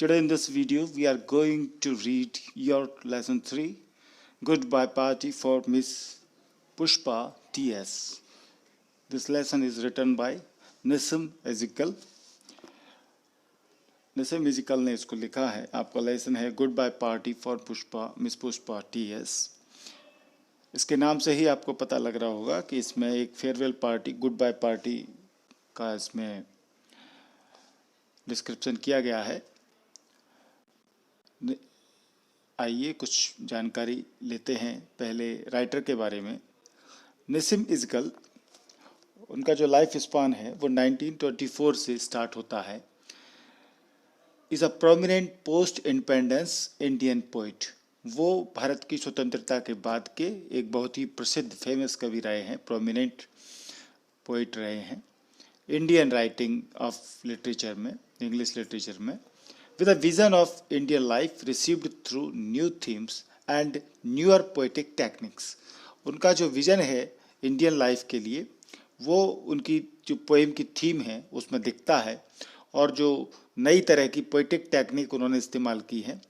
Today in this video we are going to read your lesson 3 Goodbye Party for Miss Pushpa T.S. This lesson is written by Nissim Ezekiel. Nissim Ezekiel ने इसको लिखा है. आपका lesson है goodbye party for Pushpa miss Pushpa T S. इसके नाम से ही आपको पता लग रहा होगा कि इसमें एक farewell party goodbye party का इसमें डिस्क्रिप्शन किया गया है. आइए कुछ जानकारी लेते हैं पहले राइटर के बारे में. निसिम इजिकल, उनका जो लाइफ स्पान है वो 1924 से स्टार्ट होता है. Is a prominent post independence Indian poet. वो भारत की स्वतंत्रता के बाद के एक बहुत ही प्रसिद्ध फेमस कवि रहे हैं, प्रोमिनेंट पोइट रहे हैं इंडियन राइटिंग ऑफ लिटरेचर में, इंग्लिश लिटरेचर में. With a vision of Indian life received through new themes and newer poetic techniques. उनका जो विजन है इंडियन लाइफ के लिए वो उनकी जो पोएम की थीम है उसमें दिखता है, और जो नई तरह की पोइटिक टेक्निक उन्होंने इस्तेमाल की है,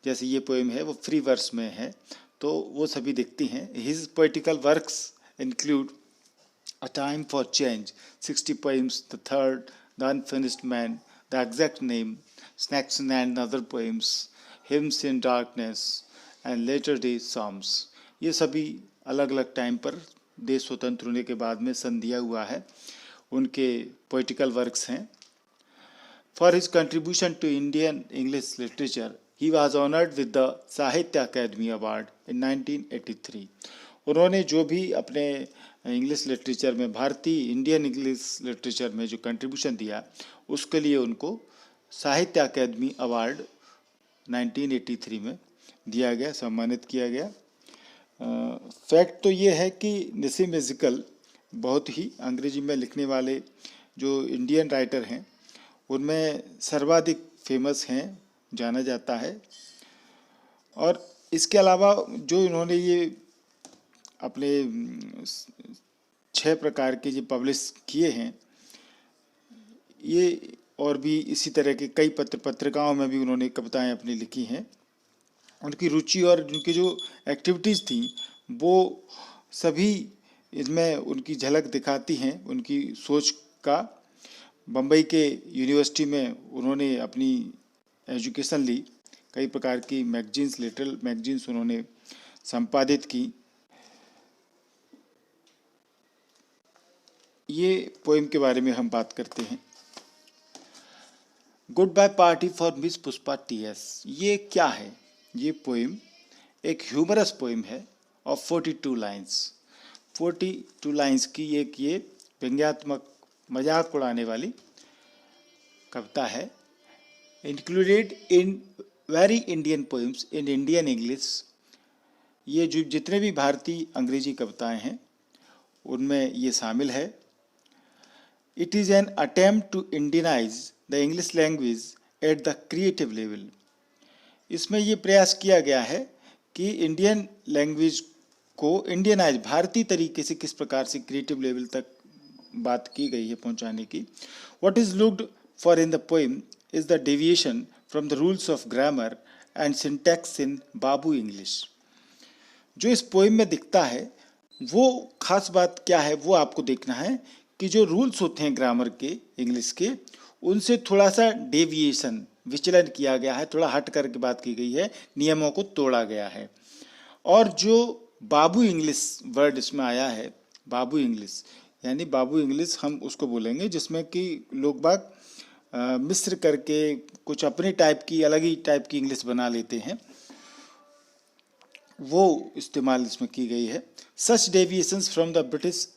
जैसे ये पोएम है वो फ्री वर्स में है, तो वो सभी दिखती हैं. His poetical works include a time for change, 60 poems, the third, the unfinished man, the exact name, snacks and other poems, hymns in darkness and later day songs. ये सभी अलग अलग टाइम पर देश स्वतंत्र होने के बाद में सन दिया हुआ है उनके पोइटिकल वर्क्स हैं. For his contribution to Indian English literature, he was honored with the साहित्य अकेडमी अवार्ड in 1983. उन्होंने जो भी अपने इंग्लिश लिटरेचर में, भारतीय इंडियन इंग्लिश लिटरेचर में जो कंट्रीब्यूशन दिया उसके लिए उनको साहित्य अकेडमी अवार्ड 1983 में दिया गया, सम्मानित किया गया. फैक्ट तो ये है कि निसिम इजिकल बहुत ही अंग्रेजी में लिखने वाले जो इंडियन राइटर हैं उनमें सर्वाधिक फेमस हैं, जाना जाता है. और इसके अलावा जो इन्होंने ये अपने 6 प्रकार के जो पब्लिश किए हैं, ये और भी इसी तरह के कई पत्रिकाओं में भी उन्होंने कविताएं अपनी लिखी हैं. उनकी रुचि और उनकी जो एक्टिविटीज़ थी वो सभी इसमें उनकी झलक दिखाती हैं, उनकी सोच का. बम्बई के यूनिवर्सिटी में उन्होंने अपनी एजुकेशन ली, कई प्रकार की मैगजीन्स, लिटरल मैगजीन्स उन्होंने संपादित की. ये पोएम के बारे में हम बात करते हैं. Goodbye party for miss Pushpa T S. ये क्या है? ये पोएम एक ह्यूमरस पोएम है ऑफ 42 लाइन्स. 42 लाइन्स की एक ये व्यंग्यात्मक, मजाक उड़ाने वाली कविता है. Included in very Indian poems in Indian English. ये जो जितने भी भारतीय अंग्रेजी कविताएं हैं उनमें ये शामिल है. It is an attempt to Indianize the English language at the creative level. इसमें ये प्रयास किया गया है कि इंडियन लैंग्वेज को इंडियनाइज, भारतीय तरीके से किस प्रकार से क्रिएटिव लेवल तक बात की गई है पहुंचाने की. What is looked for in the poem is the deviation from the rules of grammar and syntax in Babu English. जो इस पोएम में दिखता है वो खास बात क्या है वो आपको देखना है कि जो रूल्स होते हैं ग्रामर के, इंग्लिश के, उनसे थोड़ा सा डेविएशन, विचलन किया गया है, थोड़ा हट करके बात की गई है, नियमों को तोड़ा गया है. और जो बाबू इंग्लिश वर्ड इसमें आया है, बाबू इंग्लिश यानी बाबू इंग्लिश हम उसको बोलेंगे जिसमें कि लोग बाग मिश्र करके कुछ अपनी टाइप की, अलग ही टाइप की इंग्लिश बना लेते हैं, वो इस्तेमाल इसमें की गई है. Such deviations from the British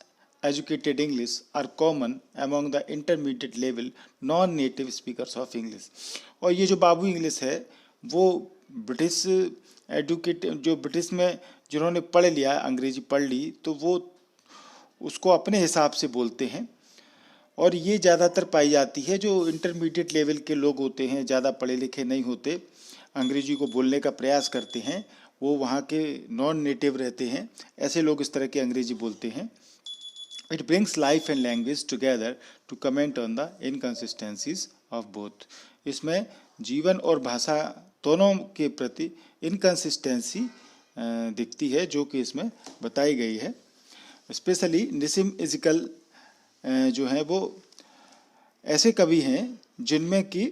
educated English are common among the intermediate level non native speakers of English. और ये जो बाबू इंग्लिश है वो ब्रिटिश जो ब्रिटिश में जिन्होंने पढ़ लिया, अंग्रेजी पढ़ ली, तो वो उसको अपने हिसाब से बोलते हैं. और ये ज़्यादातर पाई जाती है जो इंटरमीडिएट लेवल के लोग होते हैं, ज़्यादा पढ़े लिखे नहीं होते, अंग्रेजी को बोलने का प्रयास करते हैं, वो वहाँ के नॉन नेटिव रहते हैं, ऐसे लोग इस तरह की अंग्रेजी बोलते हैं. It brings life and language together to comment on the inconsistencies of both. इसमें जीवन और भाषा दोनों के प्रति इनकंसिस्टेंसी दिखती है जो कि इसमें बताई गई है। स्पेशली निसिम इज़िकल जो है वो ऐसे कवि हैं जिनमें कि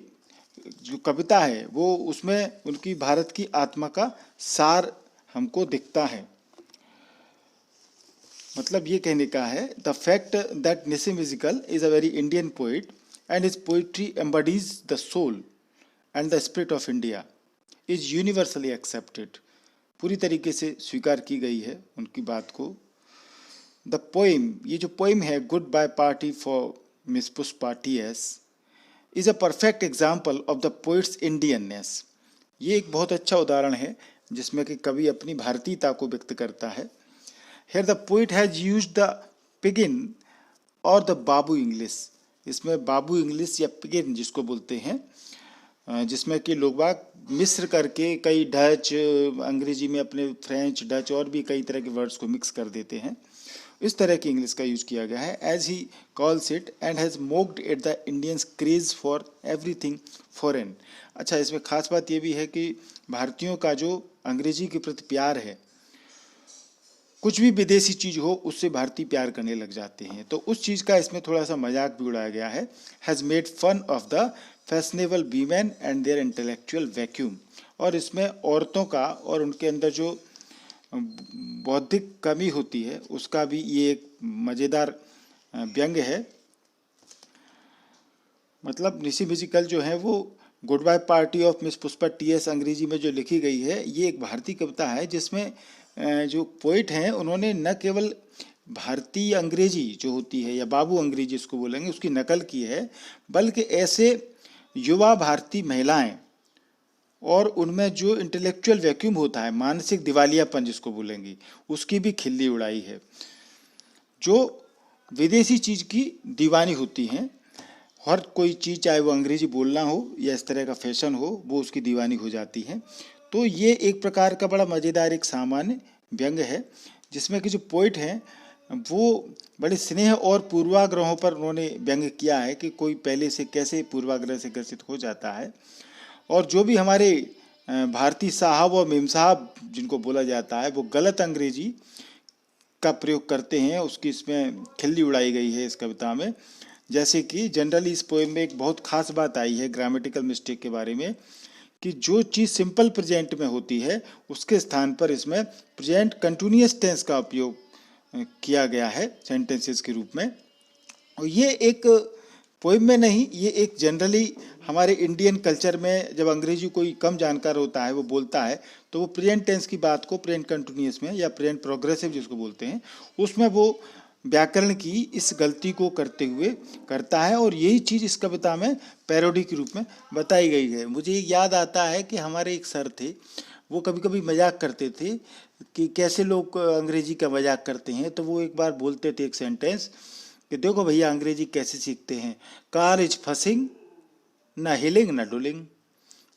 जो कविता है वो उसमें उनकी भारत की आत्मा का सार हमको दिखता है। मतलब ये कहने का है, the fact that Nissim Ezekiel is a very Indian poet and his poetry embodies the soul and the spirit of India is universally accepted. पूरी तरीके से स्वीकार की गई है उनकी बात को। द पोइम, ये जो पोइम है goodbye party for miss Pushpa T S. Is a perfect example of the poet's Indianness. ये एक बहुत अच्छा उदाहरण है जिसमें कि कवि अपनी भारतीयता को व्यक्त करता है। Here the poet has used the pidgin और द बाबू इंग्लिश। इसमें बाबू इंग्लिश या पिगिन जिसको बोलते हैं, जिसमें कि लोग बाग मिस्र करके कई डच, अंग्रेजी में अपने फ्रेंच, डच और भी कई तरह के वर्ड्स को मिक्स कर देते हैं। इस तरह की इंग्लिश का यूज किया गया है। As he calls it and has mocked at the Indians craze for everything foreign. अच्छा, इसमें खास बात ये भी है कि भारतीयों का जो अंग्रेजी के प्रति प्यार है, कुछ भी विदेशी चीज़ हो उससे भारतीय प्यार करने लग जाते हैं, तो उस चीज़ का इसमें थोड़ा सा मजाक भी उड़ाया गया है। Has made fun of the fashionable women and their intellectual vacuum. और इसमें औरतों का और उनके अंदर जो बौद्धिक कमी होती है उसका भी ये एक मज़ेदार व्यंग है। मतलब निसिम इज़िकल जो है वो goodbye party of miss Pushpa T S. अंग्रेजी में जो लिखी गई है, ये एक भारतीय कविता है जिसमें जो पोइट हैं उन्होंने न केवल भारतीय अंग्रेजी जो होती है या बाबू अंग्रेजी इसको बोलेंगे उसकी नकल की है, बल्कि ऐसे युवा भारतीय महिलाएं और उनमें जो इंटेलेक्चुअल वैक्यूम होता है, मानसिक दिवालियापन जिसको बोलेंगे, उसकी भी खिल्ली उड़ाई है। जो विदेशी चीज़ की दीवानी होती हैं, हर कोई चीज़ चाहे वो अंग्रेजी बोलना हो या इस तरह का फैशन हो, वो उसकी दीवानी हो जाती है। तो ये एक प्रकार का बड़ा मज़ेदार एक सामान्य व्यंग है जिसमें कि जो पोइट हैं वो बड़े स्नेह और पूर्वाग्रहों पर उन्होंने व्यंग किया है कि कोई पहले से कैसे पूर्वाग्रह से ग्रसित हो जाता है, और जो भी हमारे भारतीय साहब और मेम साहब जिनको बोला जाता है वो गलत अंग्रेजी का प्रयोग करते हैं, उसकी इसमें खिल्ली उड़ाई गई है इस कविता में। जैसे कि जनरली इस पोएम में एक बहुत खास बात आई है ग्रामेटिकल मिस्टेक के बारे में, कि जो चीज़ सिंपल प्रेजेंट में होती है उसके स्थान पर इसमें प्रेजेंट कंटिन्यूअस टेंस का उपयोग किया गया है सेंटेंसेस के रूप में। और ये एक पोइम में नहीं, ये एक जनरली हमारे इंडियन कल्चर में जब अंग्रेजी कोई कम जानकार होता है वो बोलता है तो वो प्रेजेंट टेंस की बात को प्रेजेंट कंटिन्यूअस में या प्रेजेंट प्रोग्रेसिव जिसको बोलते हैं उसमें वो व्याकरण की इस गलती को करते हुए करता है, और यही चीज़ इस कविता में पैरोडी के रूप में बताई गई है। मुझे याद आता है कि हमारे एक सर थे, वो कभी कभी मजाक करते थे कि कैसे लोग अंग्रेजी का मजाक करते हैं, तो वो एक बार बोलते थे एक सेंटेंस कि देखो भैया अंग्रेजी कैसे सीखते हैं, कार इज फसिंग, ना हिलिंग ना डुलिंग।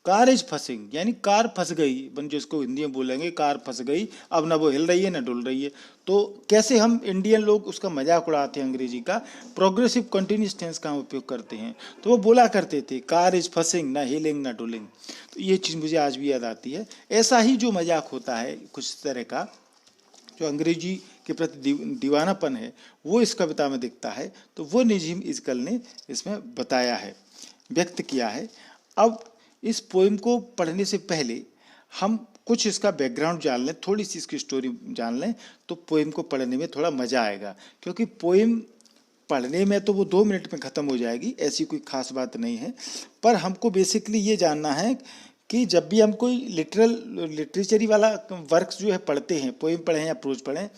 कार इज फसिंग यानी कार फंस गई, बन जिसको हिंदी में बोलेंगे कार फंस गई, अब ना वो हिल रही है ना डुल रही है। तो कैसे हम इंडियन लोग उसका मजाक उड़ाते हैं, अंग्रेजी का प्रोग्रेसिव कंटिन्यूअस टेंस का हम उपयोग करते हैं, तो वो बोला करते थे कार इज फसिंग, ना हिलिंग ना डुलिंग। तो ये चीज़ मुझे आज भी याद आती है। ऐसा ही जो मजाक होता है कुछ तरह का, जो अंग्रेजी के प्रति दीवानापन है वो इस कविता में दिखता है, तो वो निसिम इज़िकल ने इसमें बताया है, व्यक्त किया है। अब इस पोइम को पढ़ने से पहले हम कुछ इसका बैकग्राउंड जान लें, थोड़ी सी इसकी स्टोरी जान लें, तो पोइम को पढ़ने में थोड़ा मज़ा आएगा। क्योंकि पोइम पढ़ने में तो वो 2 मिनट में ख़त्म हो जाएगी, ऐसी कोई ख़ास बात नहीं है, पर हमको बेसिकली ये जानना है कि जब भी हम कोई लिटरेचरी वाला वर्क्स जो है पढ़ते हैं, पोइम पढ़ें या प्रोज पढ़ें,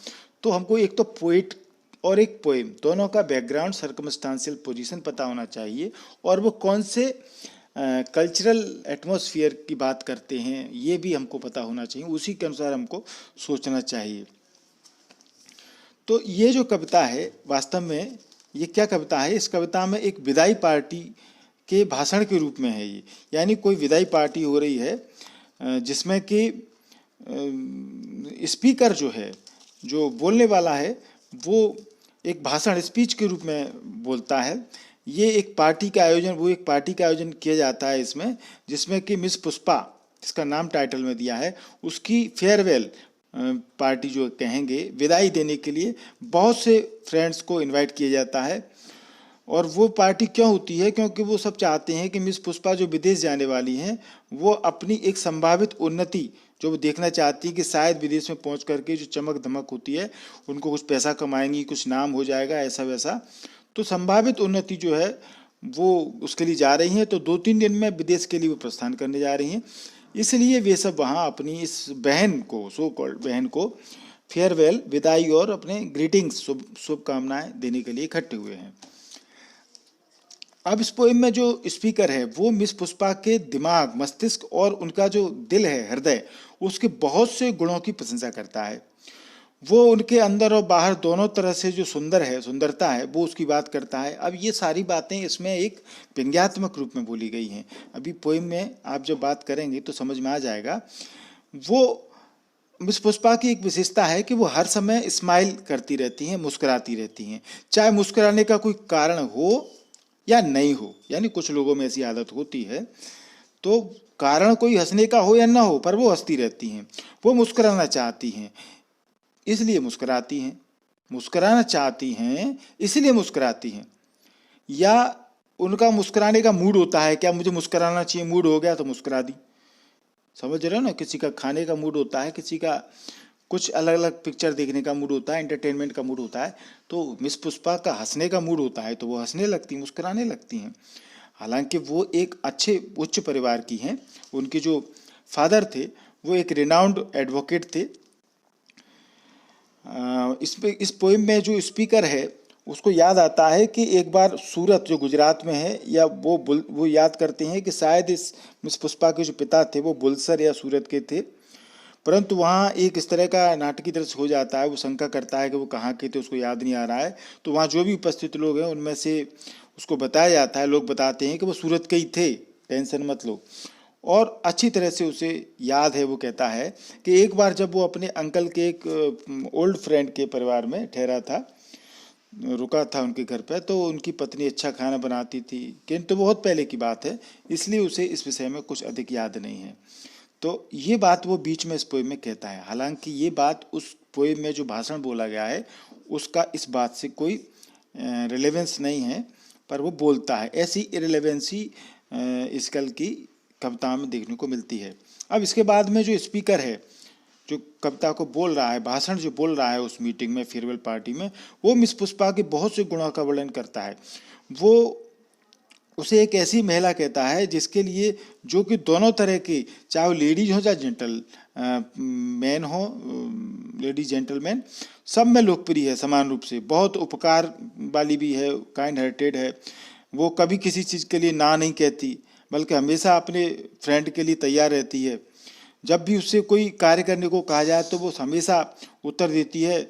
तो हमको एक तो पोइट और एक पोइम दोनों का बैकग्राउंड सर्कमस्टांशियल पोजीशन पता होना चाहिए, और वो कौन से कल्चरल एटमॉस्फेयर की बात करते हैं ये भी हमको पता होना चाहिए, उसी के अनुसार हमको सोचना चाहिए। तो ये जो कविता है वास्तव में ये क्या कविता है, इस कविता में एक विदाई पार्टी के भाषण के रूप में है ये, यानी कोई विदाई पार्टी हो रही है जिसमें कि स्पीकर जो है, जो बोलने वाला है, वो एक भाषण स्पीच के रूप में बोलता है ये एक पार्टी का आयोजन, वो एक पार्टी का आयोजन किया जाता है इसमें, जिसमें कि मिस पुष्पा, जिसका नाम टाइटल में दिया है, उसकी फेयरवेल पार्टी जो कहेंगे, विदाई देने के लिए बहुत से फ्रेंड्स को इनवाइट किया जाता है। और वो पार्टी क्यों होती है? क्योंकि वो सब चाहते हैं कि मिस पुष्पा जो विदेश जाने वाली हैं, वो अपनी एक संभावित उन्नति जो वो देखना चाहती है कि शायद विदेश में पहुंच करके जो चमक धमक होती है, उनको कुछ पैसा कमाएंगी, कुछ नाम हो जाएगा, ऐसा वैसा। तो संभावित उन्नति जो है वो उसके लिए जा रही हैं। तो 2-3 दिन में विदेश के लिए वो प्रस्थान करने जा रही हैं। इसलिए वे सब वहाँ अपनी इस बहन को, सो कॉल्ड बहन को, फेयरवेल, विदाई और अपने ग्रीटिंग्स, शुभकामनाएं देने के लिए इकट्ठे हुए हैं। अब इस पोएम में जो स्पीकर है वो मिस पुष्पा के दिमाग, मस्तिष्क और उनका जो दिल है, हृदय, उसके बहुत से गुणों की प्रशंसा करता है। वो उनके अंदर और बाहर दोनों तरह से जो सुंदरता है, वो उसकी बात करता है। अब ये सारी बातें इसमें एक व्यंग्यात्मक रूप में बोली गई हैं। अभी पोएम में आप जब बात करेंगे तो समझ में आ जाएगा। वो मिस पुष्पा की एक विशेषता है कि वो हर समय स्माइल करती रहती हैं, मुस्कुराती रहती हैं, चाहे मुस्कुराने का कोई कारण हो या नहीं हो। यानी कुछ लोगों में ऐसी आदत होती है, तो कारण कोई हंसने का हो या ना हो, पर वो हंसती रहती हैं। वो मुस्कुराना चाहती हैं, इसलिए मुस्कुराती हैं, मुस्कुराना चाहती हैं इसलिए मुस्कुराती हैं। या उनका मुस्कुराने का मूड होता है, क्या मुझे मुस्कुराना चाहिए, मूड हो गया तो मुस्कुरा दी। समझ रहे हो ना? किसी का खाने का मूड होता है, किसी का कुछ अलग अलग पिक्चर देखने का मूड होता है, एंटरटेनमेंट का मूड होता है। तो मिस पुष्पा का हंसने का मूड होता है तो वो हंसने लगती, मुस्कुराने लगती हैं। हालांकि वो एक अच्छे उच्च परिवार की हैं। उनके जो फादर थे वो एक रिनाउंड एडवोकेट थे। इस पोएम में जो स्पीकर है उसको याद आता है कि एक बार सूरत जो गुजरात में है, या वो याद करते हैं कि शायद इस मिस पुष्पा के जो पिता थे वो बुलसर या सूरत के थे। परंतु वहाँ एक इस तरह का नाटकीय दृश्य हो जाता है, वो शंका करता है कि वो कहाँ के थे, उसको याद नहीं आ रहा है। तो वहाँ जो भी उपस्थित लोग हैं उनमें से उसको बताया जाता है, लोग बताते हैं कि वो सूरत के ही थे, टेंशन मत लो। और अच्छी तरह से उसे याद है। वो कहता है कि एक बार जब वो अपने अंकल के एक ओल्ड फ्रेंड के परिवार में ठहरा था, रुका था उनके घर पे, तो उनकी पत्नी अच्छा खाना बनाती थी, किंतु बहुत पहले की बात है, इसलिए उसे इस विषय में कुछ अधिक याद नहीं है। तो ये बात वो बीच में इस पोएम में कहता है। हालांकि ये बात उस पोएम में जो भाषण बोला गया है उसका इस बात से कोई रिलेवेंस नहीं है, पर वो बोलता है। ऐसी इरेलेवेंसी इसकल की कविता में देखने को मिलती है। अब इसके बाद में जो स्पीकर है, जो कविता को बोल रहा है, भाषण जो बोल रहा है उस मीटिंग में, फेयरवेल पार्टी में, वो मिस पुष्पा के बहुत से गुणों का वर्णन करता है। वो उसे एक ऐसी महिला कहता है जिसके लिए, जो कि दोनों तरह की, चाहे वो लेडीज हो चाहे जेंटल मैन हो, लेडीज जेंटलमैन, सब में लोकप्रिय है समान रूप से। बहुत उपकार वाली भी है, काइंड हार्टेड है। वो कभी किसी चीज़ के लिए ना नहीं कहती, बल्कि हमेशा अपने फ्रेंड के लिए तैयार रहती है। जब भी उससे कोई कार्य करने को कहा जाए तो वो हमेशा उत्तर देती है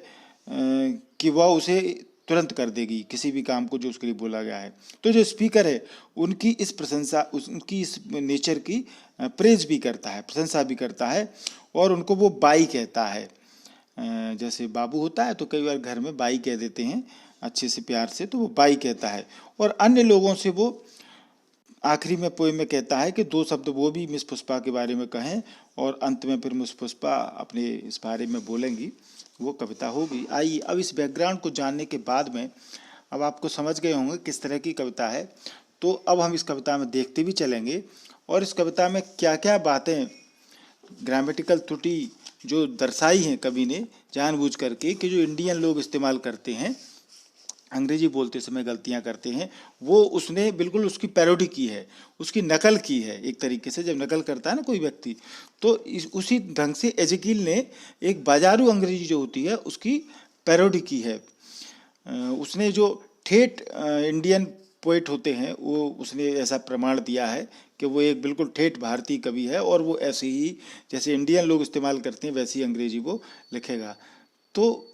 कि वह उसे तुरंत कर देगी, किसी भी काम को जो उसके लिए बोला गया है। तो जो स्पीकर है उनकी इस प्रशंसा, उनकी इस नेचर की प्रेज भी करता है, प्रशंसा भी करता है, और उनको वो बाई कहता है। जैसे बाबू होता है तो कई बार घर में बाई कह देते हैं अच्छे से प्यार से, तो वो बाई कहता है। और अन्य लोगों से वो आखिरी में पोएम में कहता है कि 2 शब्द वो भी मिस पुष्पा के बारे में कहें, और अंत में फिर मिस पुष्पा अपने इस बारे में बोलेंगी, वो कविता होगी। आइए अब इस बैकग्राउंड को जानने के बाद में अब आपको समझ गए होंगे किस तरह की कविता है। तो अब हम इस कविता में देखते भी चलेंगे, और इस कविता में क्या क्या बातें, ग्रामेटिकल त्रुटि जो दर्शाई हैं कवि ने जानबूझ करके, कि जो इंडियन लोग इस्तेमाल करते हैं, अंग्रेजी बोलते समय गलतियां करते हैं, वो उसने बिल्कुल उसकी पैरोडी की है, उसकी नकल की है। एक तरीके से जब नकल करता है ना कोई व्यक्ति, तो उसी ढंग से एजेकिल ने एक बाजारू अंग्रेजी जो होती है उसकी पैरोडी की है। उसने जो ठेठ इंडियन पोइट होते हैं, वो उसने ऐसा प्रमाण दिया है कि वो एक बिल्कुल ठेठ भारतीय कवि है, और वो ऐसे ही जैसे इंडियन लोग इस्तेमाल करते हैं वैसी अंग्रेजी वो लिखेगा। तो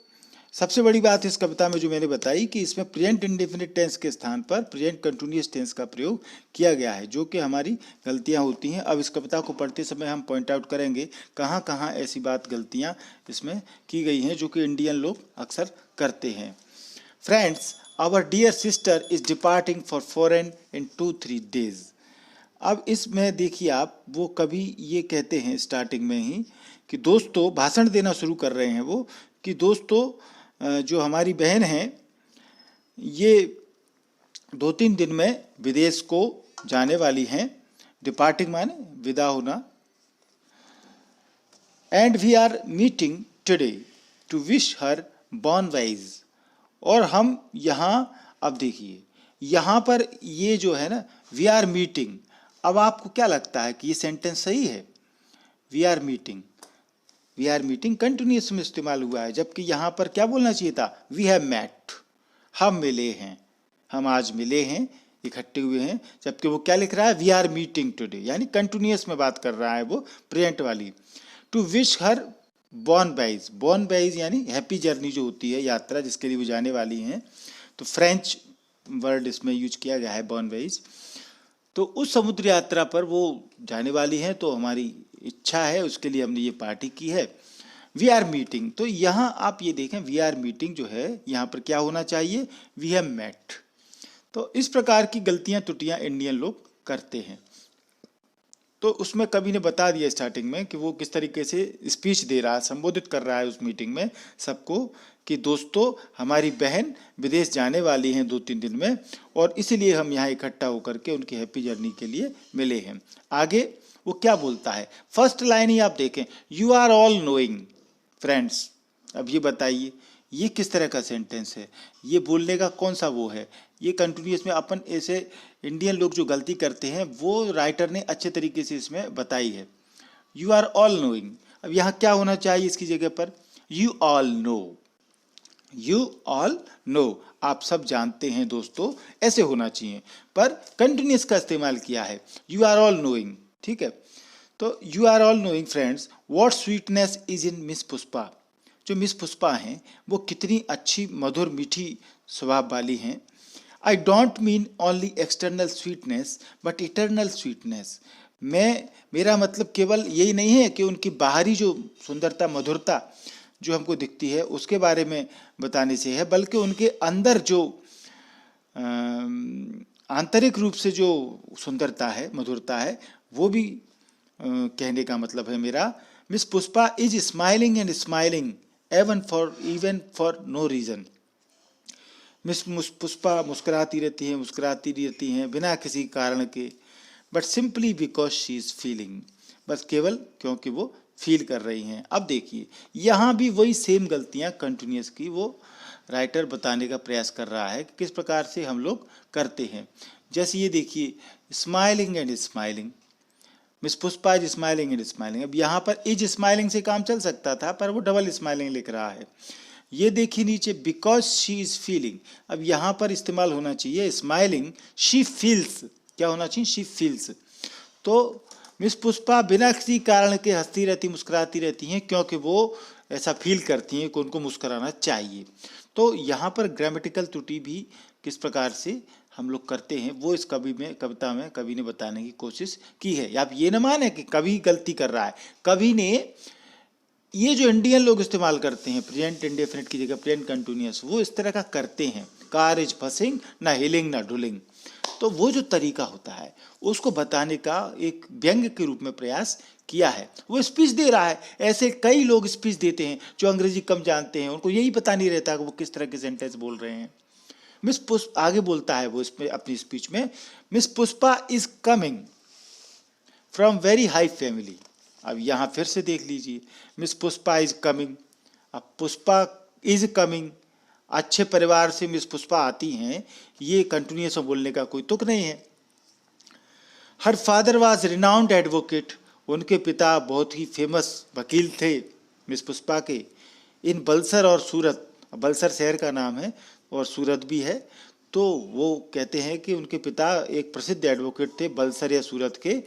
सबसे बड़ी बात इस कविता में जो मैंने बताई कि इसमें प्रेजेंट इंडेफिनिट टेंस के स्थान पर प्रेजेंट कंटिन्यूअस टेंस का प्रयोग किया गया है, जो कि हमारी गलतियां होती हैं। अब इस कविता को पढ़ते समय हम पॉइंट आउट करेंगे कहाँ कहाँ ऐसी बात गलतियां इसमें की गई हैं जो कि इंडियन लोग अक्सर करते हैं। Friends, our dear sister is departing for foreign in 2-3 days। अब इसमें देखिए आप, वो कभी ये कहते हैं स्टार्टिंग में ही कि दोस्तों, भाषण देना शुरू कर रहे हैं वो, कि दोस्तों जो हमारी बहन है ये 2-3 दिन में विदेश को जाने वाली हैं। डिपार्टिंग माने विदा होना। And we are meeting today to wish her bon voyage. और हम यहाँ, अब देखिए यहाँ पर ये जो है ना, वी आर मीटिंग, अब आपको क्या लगता है कि ये सेंटेंस सही है? We are meeting, we are meeting continuous में इस्तेमाल हुआ है, जबकि यहाँ पर क्या बोलना चाहिए था? वी हैव मेट, हम मिले हैं, हम आज मिले हैं, इकट्ठे हुए हैं। जबकि वो क्या लिख रहा है? वी आर मीटिंग टुडे, यानी कंटिन्यूस में बात कर रहा है वो, प्रेजेंट वाली। To wish her bon voyage, bon voyage यानी हैप्पी जर्नी जो होती है, यात्रा जिसके लिए वो जाने वाली हैं, तो फ्रेंच वर्ड इसमें यूज किया गया है, बॉर्न वाइज। तो उस समुद्र यात्रा पर वो जाने वाली हैं, तो हमारी इच्छा है, उसके लिए हमने ये पार्टी की है। वी आर मीटिंग, तो यहाँ आप ये देखें, वी आर मीटिंग जो है यहाँ पर क्या होना चाहिए? We have met. तो इस प्रकार की गलतियाँ त्रुटियाँ इंडियन लोग करते हैं। तो उसमें कवि ने बता दिया स्टार्टिंग में कि वो किस तरीके से स्पीच दे रहा है, संबोधित कर रहा है उस मीटिंग में सबको, कि दोस्तों हमारी बहन विदेश जाने वाली हैं 2-3 दिन में, और इसीलिए हम यहाँ इकट्ठा होकर के उनकी हैप्पी जर्नी के लिए मिले हैं। आगे वो क्या बोलता है? फर्स्ट लाइन ही आप देखें, you are all knowing friends. अब ये बताइए, ये किस तरह का सेंटेंस है? ये बोलने का कौन सा वो है? ये कंटिन्यूस में अपन ऐसे इंडियन लोग जो गलती करते हैं वो राइटर ने अच्छे तरीके से इसमें बताई है। यू आर ऑल नोइंग, अब यहाँ क्या होना चाहिए इसकी जगह पर? You all know, you all know, आप सब जानते हैं दोस्तों, ऐसे होना चाहिए, पर कंटिन्यूस का इस्तेमाल किया है, यू आर ऑल नोइंग। ठीक है, तो you are all knowing friends what sweetness is in miss Pushpa. जो मिस पुष्पा हैं वो कितनी अच्छी, मधुर, मीठी स्वभाव वाली हैं। I don't mean only external sweetness but eternal sweetness. मेरा मतलब केवल यही नहीं है कि उनकी बाहरी जो सुंदरता, मधुरता जो हमको दिखती है उसके बारे में बताने से है, बल्कि उनके अंदर जो आंतरिक रूप से जो सुंदरता है, मधुरता है, वो भी कहने का मतलब है मेरा। Miss Pushpa is smiling and smiling even for no reason. Miss Pushpa मुस्कुराती रहती हैं बिना किसी कारण के, but simply because she is feeling, बस केवल क्योंकि वो फील कर रही हैं। अब देखिए यहाँ भी वही सेम गलतियाँ कंटिन्यूस की वो राइटर बताने का प्रयास कर रहा है कि किस प्रकार से हम लोग करते हैं। जैसे ये देखिए, smiling and smiling, miss Pushpa is smiling and smiling. अब यहाँ पर इज स्माइलिंग से काम चल सकता था, पर वो डबल स्माइलिंग लिख रहा है। ये देखिए नीचे, बिकॉज शी इज फीलिंग, अब यहाँ पर इस्तेमाल होना चाहिए स्माइलिंग, शी फील्स, क्या होना चाहिए? She feels. तो मिस पुष्पा बिना किसी कारण के हंसती रहती, मुस्कुराती रहती हैं, क्योंकि वो ऐसा फील करती हैं कि उनको मुस्कुराना चाहिए। तो यहाँ पर ग्रामेटिकल त्रुटि भी किस प्रकार से हम लोग करते हैं वो इस कविता में कवि ने बताने की कोशिश की है। आप ये न माने कि कवि गलती कर रहा है, कवि ने ये जो इंडियन लोग इस्तेमाल करते हैं प्रेजेंट इंडेफिनिट की जगह प्रेजेंट कंटिन्यूअस, वो इस तरह का करते हैं। कार इज फसिंग, ना हिलिंग ना ढुलिंग। तो वो जो तरीका होता है उसको बताने का एक व्यंग्य के रूप में प्रयास किया है। वो स्पीच दे रहा है, ऐसे कई लोग स्पीच देते हैं जो अंग्रेजी कम जानते हैं, उनको यही पता नहीं रहता कि वो किस तरह के सेंटेंस बोल रहे हैं। मिस पुष्पा आगे बोलता है वो इसमें अपनी स्पीच में, miss Pushpa is coming from very high family. अब यहाँ फिर से देख लीजिए, मिस पुष्पा इज कमिंग, अब पुष्पा इज कमिंग, अच्छे परिवार से मिस पुष्पा आती हैं, ये कंटिन्यूस बोलने का कोई तुक नहीं है। Her father was renowned advocate, उनके पिता बहुत ही फेमस वकील थे मिस पुष्पा के, इन बलसर और सूरत, बलसर शहर का नाम है और सूरत भी है। तो वो कहते हैं कि उनके पिता एक प्रसिद्ध एडवोकेट थे बलसर या सूरत के।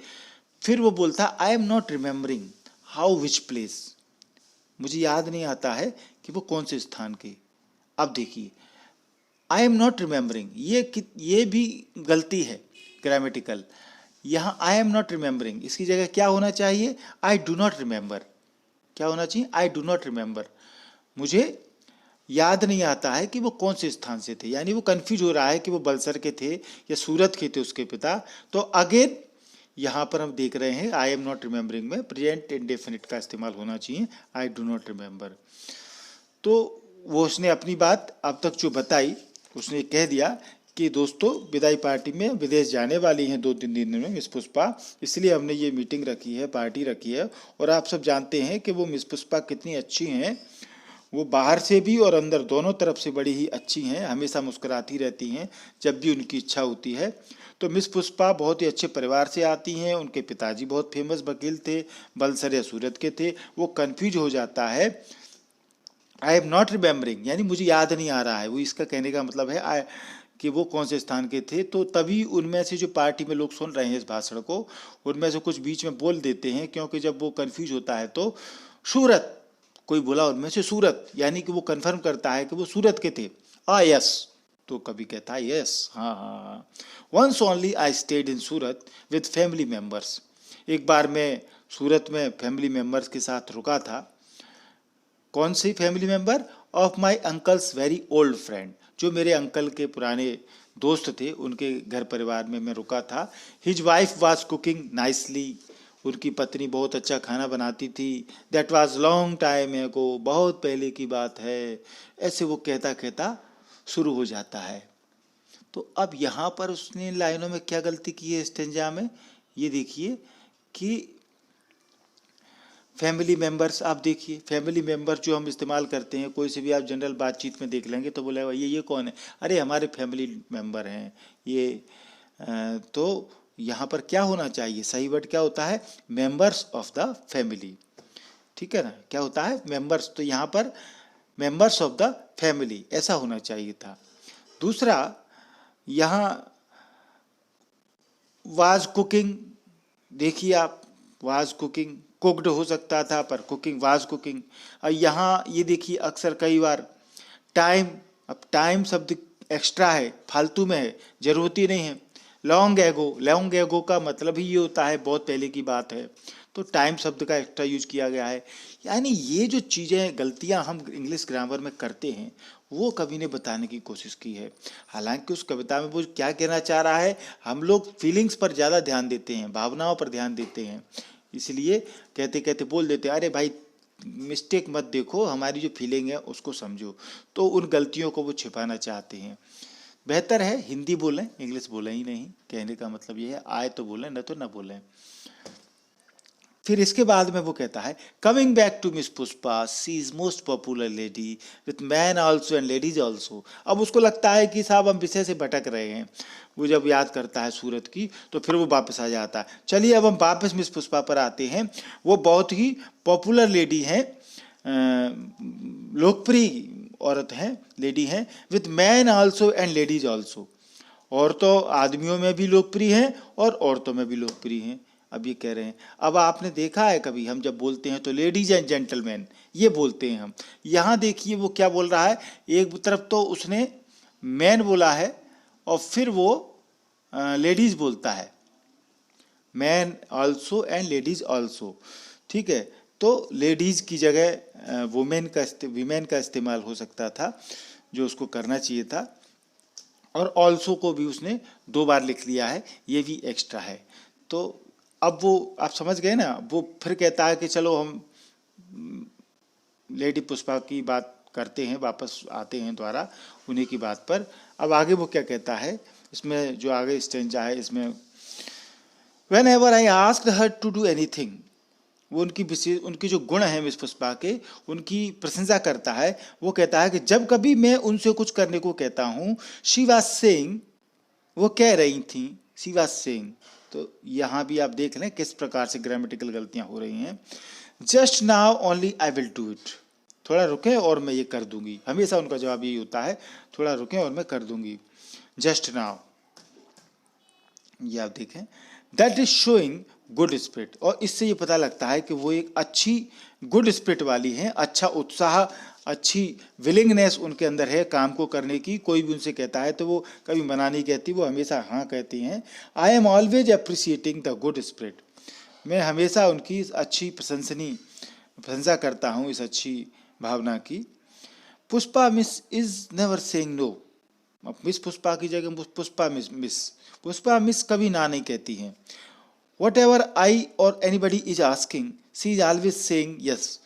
फिर वो बोलता, I am not remembering how which place, मुझे याद नहीं आता है कि वो कौन से स्थान के। अब देखिए, आई एम नॉट रिमेम्बरिंग, ये भी गलती है ग्रामेटिकल। यहाँ आई एम नॉट रिमेम्बरिंग, इसकी जगह क्या होना चाहिए? I do not remember. क्या होना चाहिए? आई डू नॉट रिमेम्बर, मुझे याद नहीं आता है कि वो कौन से स्थान से थे, यानी वो कंफ्यूज हो रहा है कि वो बलसर के थे या सूरत के थे उसके पिता। तो अगेन यहाँ पर हम देख रहे हैं आई एम नॉट रिमेम्बरिंग में प्रेजेंट इंडेफिनिट का इस्तेमाल होना चाहिए, आई डू नॉट रिमेम्बर। तो वो उसने अपनी बात अब तक जो बताई, उसने कह दिया कि दोस्तों विदाई पार्टी में विदेश जाने वाली हैं 2-3 दिन में मिस पुष्पा, इसलिए हमने ये मीटिंग रखी है, पार्टी रखी है। और आप सब जानते हैं कि वो मिस पुष्पा कितनी अच्छी हैं, वो बाहर से भी और अंदर दोनों तरफ से बड़ी ही अच्छी हैं, हमेशा मुस्कुराती रहती हैं जब भी उनकी इच्छा होती है। तो मिस पुष्पा बहुत ही अच्छे परिवार से आती हैं, उनके पिताजी बहुत फेमस वकील थे, बलसर या सूरत के थे। वो कंफ्यूज हो जाता है, आई एम नॉट रिमेम्बरिंग, यानी मुझे याद नहीं आ रहा है, वो इसका कहने का मतलब है कि वो कौन से स्थान के थे। तो तभी उनमें से जो पार्टी में लोग सुन रहे हैं इस भाषण को, उनमें से कुछ बीच में बोल देते हैं, क्योंकि जब वो कंफ्यूज होता है तो सूरत, कोई बोला उनमें से सूरत, यानी कि वो कंफर्म करता है कि वो सूरत के थे। यस, तो कभी कहता है यस, हाँ हाँ हाँ। Once only I stayed in Surat with family members, एक बार मैं सूरत में फैमिली मेम्बर्स के साथ रुका था। कौन सी family member? Of my uncles very old friend, जो मेरे अंकल के पुराने दोस्त थे उनके घर परिवार में मैं रुका था। His wife was cooking nicely, उनकी पत्नी बहुत अच्छा खाना बनाती थी। दैट वॉज लॉन्ग टाइम एगो, बहुत पहले की बात है। ऐसे वो कहता कहता शुरू हो जाता है। तो अब यहाँ पर उसने लाइनों में क्या गलती की है स्टेंजा में, ये देखिए कि फैमिली मेंबर्स, आप देखिए फैमिली मेंबर जो हम इस्तेमाल करते हैं, कोई से भी आप जनरल बातचीत में देख लेंगे तो बोलेगा ये कौन है, अरे हमारे फैमिली मेंबर हैं ये। तो यहाँ पर क्या होना चाहिए, सही वर्ड क्या होता है? मेंबर्स ऑफ द फैमिली, ठीक है ना, क्या होता है? मेंबर्स। तो यहाँ पर मेंबर्स ऑफ द फैमिली ऐसा होना चाहिए था। दूसरा, यहाँ वाज कुकिंग, देखिए आप, वाज कुकिंग, कुक्ड हो सकता था पर कुकिंग, वाज कुकिंग। और यहाँ ये देखिए अक्सर कई बार टाइम, अब टाइम शब्द एक्स्ट्रा है, फालतू में है, जरूरत ही नहीं है। लॉन्ग एगो, लॉन्ग एगो का मतलब ही ये होता है बहुत पहले की बात है, तो टाइम शब्द का एक्स्ट्रा यूज किया गया है। यानी ये जो चीज़ें गलतियां हम इंग्लिश ग्रामर में करते हैं वो कवि ने बताने की कोशिश की है। हालांकि उस कविता में वो क्या कहना चाह रहा है, हम लोग फीलिंग्स पर ज़्यादा ध्यान देते हैं, भावनाओं पर ध्यान देते हैं, इसलिए कहते कहते बोल देते हैं अरे भाई मिस्टेक मत देखो, हमारी जो फीलिंग है उसको समझो। तो उन गलतियों को वो छिपाना चाहते हैं। बेहतर है हिंदी बोलें, इंग्लिश बोलें ही नहीं, कहने का मतलब ये है, आए तो बोलें, न तो न बोलें। फिर इसके बाद में वो कहता है coming back to miss Pushpa, she is most popular lady with man also and ladies also. अब उसको लगता है कि साहब हम विषय से भटक रहे हैं। वो जब याद करता है सूरत की तो फिर वो वापस आ जाता है। चलिए अब हम वापस मिस पुष्पा पर आते हैं। वो बहुत ही पॉपुलर लेडी हैं, लोकप्रिय औरत हैं, लेडी हैं, with man also and ladies also. औरतों, आदमियों में भी लोकप्रिय हैं और औरतों में भी लोकप्रिय हैं। अब ये कह रहे हैं, अब आपने देखा है कभी हम जब बोलते हैं तो लेडीज एंड जेंटलमैन ये बोलते हैं हम। यहाँ देखिए वो क्या बोल रहा है, एक तरफ तो उसने मैन बोला है और फिर वो लेडीज बोलता है, man also and ladies also, ठीक है। तो लेडीज की जगह वुमेन का इस्तेमाल हो सकता था, जो उसको करना चाहिए था। और ऑल्सो को भी उसने 2 बार लिख लिया है, ये भी एक्स्ट्रा है। तो अब वो आप समझ गए ना, वो फिर कहता है कि चलो हम लेडी पुष्पा की बात करते हैं, वापस आते हैं द्वारा उन्हीं की बात पर। अब आगे वो क्या कहता है, इसमें जो आगे स्टेंजा है इसमें, whenever I asked her to do anything, वो उनकी जो गुण है मिस पुष्पा के, उनकी प्रशंसा करता है। वो कहता है कि जब कभी मैं उनसे कुछ करने को कहता हूँ, शी वाज सेइंग, वो कह रही थी, शी वाज सेइंग। तो यहाँ भी आप देख लें किस प्रकार से ग्रामेटिकल गलतियाँ हो रही हैं। Just now only I will do it, थोड़ा रुकें और मैं ये कर दूंगी। हमेशा उनका जवाब यही होता है, थोड़ा रुकें और मैं कर दूंगी। जस्ट नाउ, ये आप देखें, that is showing good spirit, और इससे ये पता लगता है कि वो एक अच्छी गुड स्पिरिट वाली हैं, अच्छा उत्साह, अच्छी विलिंगनेस उनके अंदर है काम को करने की। कोई भी उनसे कहता है तो वो कभी मना नहीं कहती, वो हमेशा हाँ कहती हैं। I am always appreciating the good spirit, मैं हमेशा उनकी अच्छी प्रशंसा करता हूँ, इस अच्छी भावना की। Pushpa miss is never saying no. अब मिस पुष्पा की जगह पुष्पा मिस पुष्पा मिस कभी ना नहीं कहती हैं। वट एवर आई और anybody is asking she is always saying yes.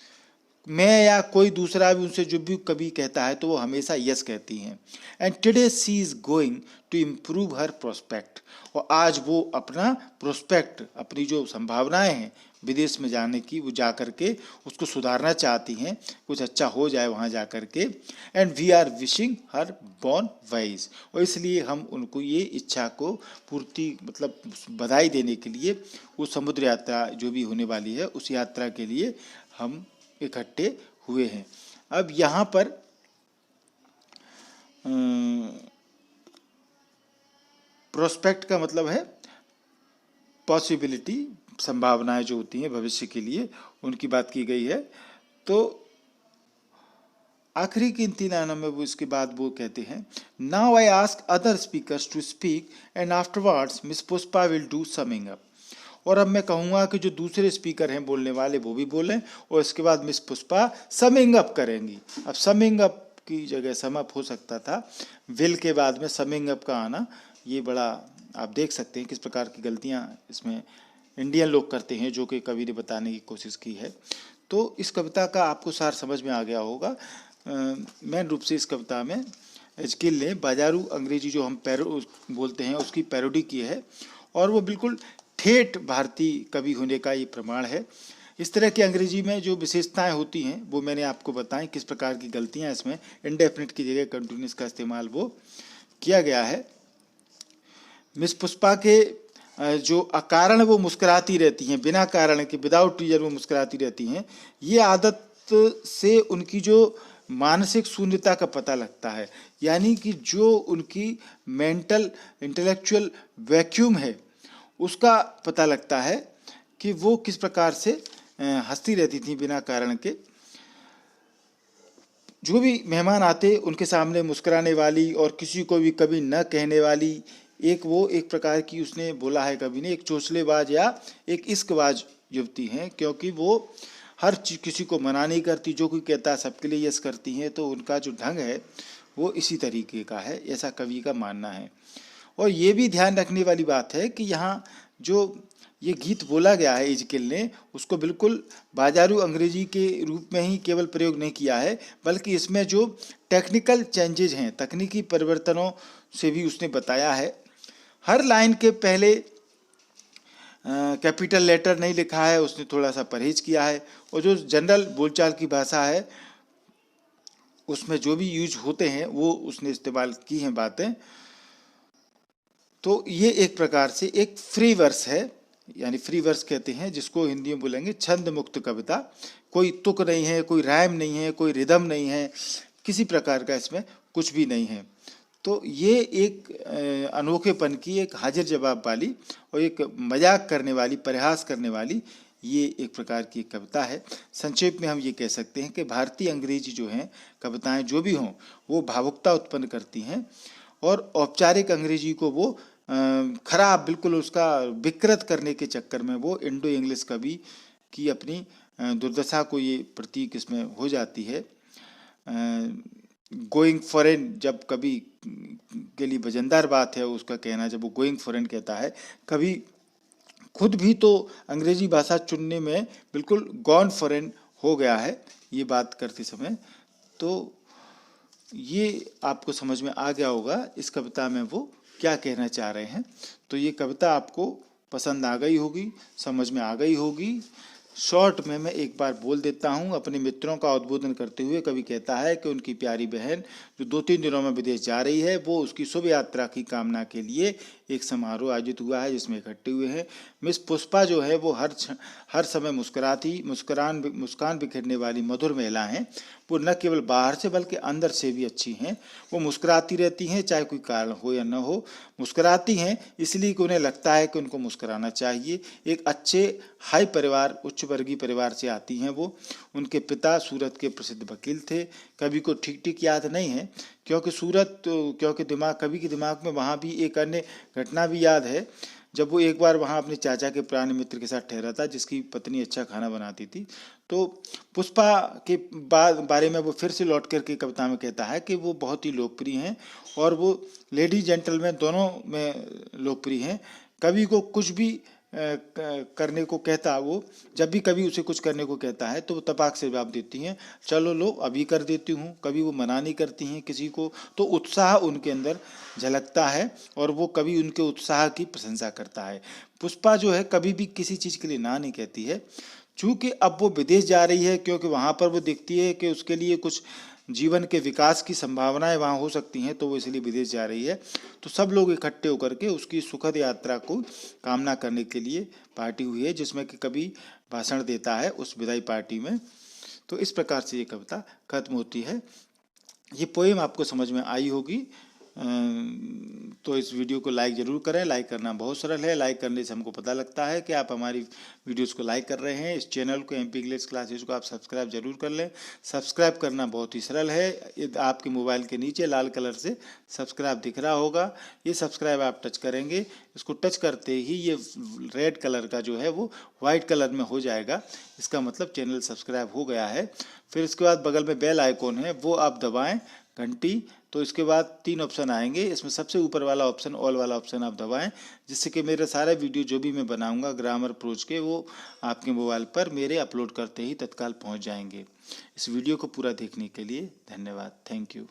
मैं या कोई दूसरा भी उनसे जो भी कभी कहता है तो वो हमेशा यस कहती हैं। And today she is going to improve her prospect. और आज वो अपना प्रोस्पेक्ट, अपनी जो संभावनाएं हैं विदेश में जाने की, वो जा कर के उसको सुधारना चाहती हैं, कुछ अच्छा हो जाए वहाँ जा कर के। And we are wishing her bon voyage. और इसलिए हम उनको ये इच्छा को पूर्ति मतलब बधाई देने के लिए वो समुद्र यात्रा जो भी होने वाली है उस यात्रा के लिए हम इकट्ठे हुए हैं। अब यहाँ पर प्रोस्पेक्ट का मतलब है पॉसिबिलिटी, संभावनाएं जो होती हैं भविष्य के लिए, उनकी बात की गई है। तो आखिरी की इन 3 लाइनों में वो इसके बाद वो कहते हैं, now I ask other speakers to speak and afterwards miss Pushpa will do summing up. और अब मैं कहूँगा कि जो दूसरे स्पीकर हैं बोलने वाले वो भी बोलें और इसके बाद मिस पुष्पा समिंग अप करेंगी। अब समिंग अप की जगह सम अप हो सकता था, विल के बाद में समिंग अप का आना, ये बड़ा आप देख सकते हैं किस प्रकार की गलतियाँ इसमें इंडियन लोग करते हैं, जो कि कवि ने बताने की कोशिश की है। तो इस कविता का आपको सार समझ में आ गया होगा। मेन रूप से इस कविता में एजकिल ने बाजारू अंग्रेजी जो हम बोलते हैं उसकी पैरोडी की है और वो बिल्कुल ठेठ भारतीय कवि होने का ये प्रमाण है। इस तरह की अंग्रेजी में जो विशेषताएं होती हैं वो मैंने आपको बताई, किस प्रकार की गलतियां इसमें इंडेफिनिट की जगह कंटिन्यूस का इस्तेमाल वो किया गया है। मिस पुष्पा के जो अकारण वो मुस्कुराती रहती हैं, बिना कारण के विदाउट रीजन वो मुस्कुराती रहती हैं, ये आदत से उनकी जो मानसिक शून्यता का पता लगता है। यानी कि जो उनकी मेंटल इंटेलेक्चुअल वैक्यूम है उसका पता लगता है कि वो किस प्रकार से हंसती रहती थी बिना कारण के। जो भी मेहमान आते उनके सामने मुस्कुराने वाली और किसी को भी कभी न कहने वाली, एक प्रकार की उसने बोला है कवि ने, एक चोचलेबाज या एक इश्कबाज युवती हैं, क्योंकि वो हर चीज किसी को मना नहीं करती, जो कोई कहता है सबके लिए यस करती हैं। तो उनका जो ढंग है वो इसी तरीके का है, ऐसा कवि का मानना है। और ये भी ध्यान रखने वाली बात है कि यहाँ जो ये गीत बोला गया है एजकिल ने, उसको बिल्कुल बाजारू अंग्रेजी के रूप में ही केवल प्रयोग नहीं किया है, बल्कि इसमें जो टेक्निकल चेंजेज हैं, तकनीकी परिवर्तनों से भी उसने बताया है। हर लाइन के पहले कैपिटल लेटर नहीं लिखा है, उसने थोड़ा सा परहेज किया है। और जो जनरल बोलचाल की भाषा है उसमें जो भी यूज होते हैं वो उसने इस्तेमाल की हैं बातें। तो ये एक प्रकार से एक फ्री वर्स है, यानी फ्री वर्स कहते हैं जिसको हिंदी में बोलेंगे छंद मुक्त कविता। कोई तुक नहीं है, कोई राइम नहीं है, कोई रिदम नहीं है, किसी प्रकार का इसमें कुछ भी नहीं है। तो ये एक अनोखेपन की, एक हाजिर जवाब वाली और एक मजाक करने वाली, परिहास करने वाली ये एक प्रकार की कविता है। संक्षेप में हम ये कह सकते हैं कि भारतीय अंग्रेजी जो हैं कविताएं जो भी हों वो भावुकता उत्पन्न करती हैं और औपचारिक अंग्रेजी को वो खराब, बिल्कुल उसका विकृत करने के चक्कर में वो इंडो इंग्लिश कवि की अपनी दुर्दशा को ये प्रतीक इसमें हो जाती है। गोइंग फॉरेन जब कभी के लिए वजनदार बात है उसका कहना, जब वो गोइंग फॉरेन कहता है, कभी खुद भी तो अंग्रेजी भाषा चुनने में बिल्कुल गॉन फॉरेन हो गया है ये बात करते समय। तो ये आपको समझ में आ गया होगा इस कविता में वो क्या कहना चाह रहे हैं। तो ये कविता आपको पसंद आ गई होगी, समझ में आ गई होगी। शॉर्ट में मैं एक बार बोल देता हूँ। अपने मित्रों का उद्बोधन करते हुए कवि कहता है कि उनकी प्यारी बहन जो 2-3 दिनों में विदेश जा रही है वो उसकी शुभ यात्रा की कामना के लिए एक समारोह आयोजित हुआ है जिसमें इकट्ठे हुए हैं। मिस पुष्पा जो है वो हर समय मुस्कान बिखेरने वाली मधुर महिला हैं। वो न केवल बाहर से बल्कि अंदर से भी अच्छी हैं। वो मुस्कुराती रहती हैं चाहे कोई कारण हो या न हो, मुस्कुराती हैं इसलिए कि उन्हें लगता है कि उनको मुस्कुराना चाहिए। एक अच्छे हाई परिवार, उच्च वर्गीय परिवार से आती हैं वो। उनके पिता सूरत के प्रसिद्ध वकील थे। कवि को ठीक ठीक याद नहीं है क्योंकि कवि के दिमाग में वहाँ भी एक अन्य घटना भी याद है। जब वो एक बार वहाँ अपने चाचा के पुराने मित्र के साथ ठहरा था, जिसकी पत्नी अच्छा खाना बनाती थी, तो पुष्पा के बारे में वो फिर से लौट करके कविता में कहता है कि वो बहुत ही लोकप्रिय हैं और वो लेडी जेंटलमैन दोनों में लोकप्रिय हैं। कवि को कुछ भी करने को कहता, वो जब भी कभी उसे कुछ करने को कहता है तो वो तपाक से जवाब देती हैं, चलो लो अभी कर देती हूँ। कभी वो मना नहीं करती हैं किसी को, तो उत्साह उनके अंदर झलकता है और वो कभी उनके उत्साह की प्रशंसा करता है। पुष्पा जो है कभी भी किसी चीज़ के लिए ना नहीं कहती है। चूँकि अब वो विदेश जा रही है, क्योंकि वहाँ पर वो देखती है कि उसके लिए कुछ जीवन के विकास की संभावनाएं वहाँ हो सकती हैं, तो वो इसलिए विदेश जा रही है। तो सब लोग इकट्ठे होकर के उसकी सुखद यात्रा को कामना करने के लिए पार्टी हुई है, जिसमें कि कवि भाषण देता है उस विदाई पार्टी में। तो इस प्रकार से ये कविता खत्म होती है। ये पोएम आपको समझ में आई होगी। तो इस वीडियो को लाइक ज़रूर करें। लाइक करना बहुत सरल है, लाइक करने से हमको पता लगता है कि आप हमारी वीडियोस को लाइक कर रहे हैं। इस चैनल को MP इंग्लिश क्लासेस को आप सब्सक्राइब जरूर कर लें। सब्सक्राइब करना बहुत ही सरल है, आपके मोबाइल के नीचे लाल कलर से सब्सक्राइब दिख रहा होगा, ये सब्सक्राइब आप टच करेंगे। इसको टच करते ही ये रेड कलर का जो है वो वाइट कलर में हो जाएगा, इसका मतलब चैनल सब्सक्राइब हो गया है। फिर इसके बाद बगल में बेल आइकॉन है, वो आप दबाएं, घंटी। तो इसके बाद 3 ऑप्शन आएंगे, इसमें सबसे ऊपर वाला ऑप्शन ऑल वाला ऑप्शन आप दबाएं, जिससे कि मेरे सारे वीडियो जो भी मैं बनाऊंगा ग्रामर प्रोज के, वो आपके मोबाइल पर मेरे अपलोड करते ही तत्काल पहुंच जाएंगे। इस वीडियो को पूरा देखने के लिए धन्यवाद। Thank you.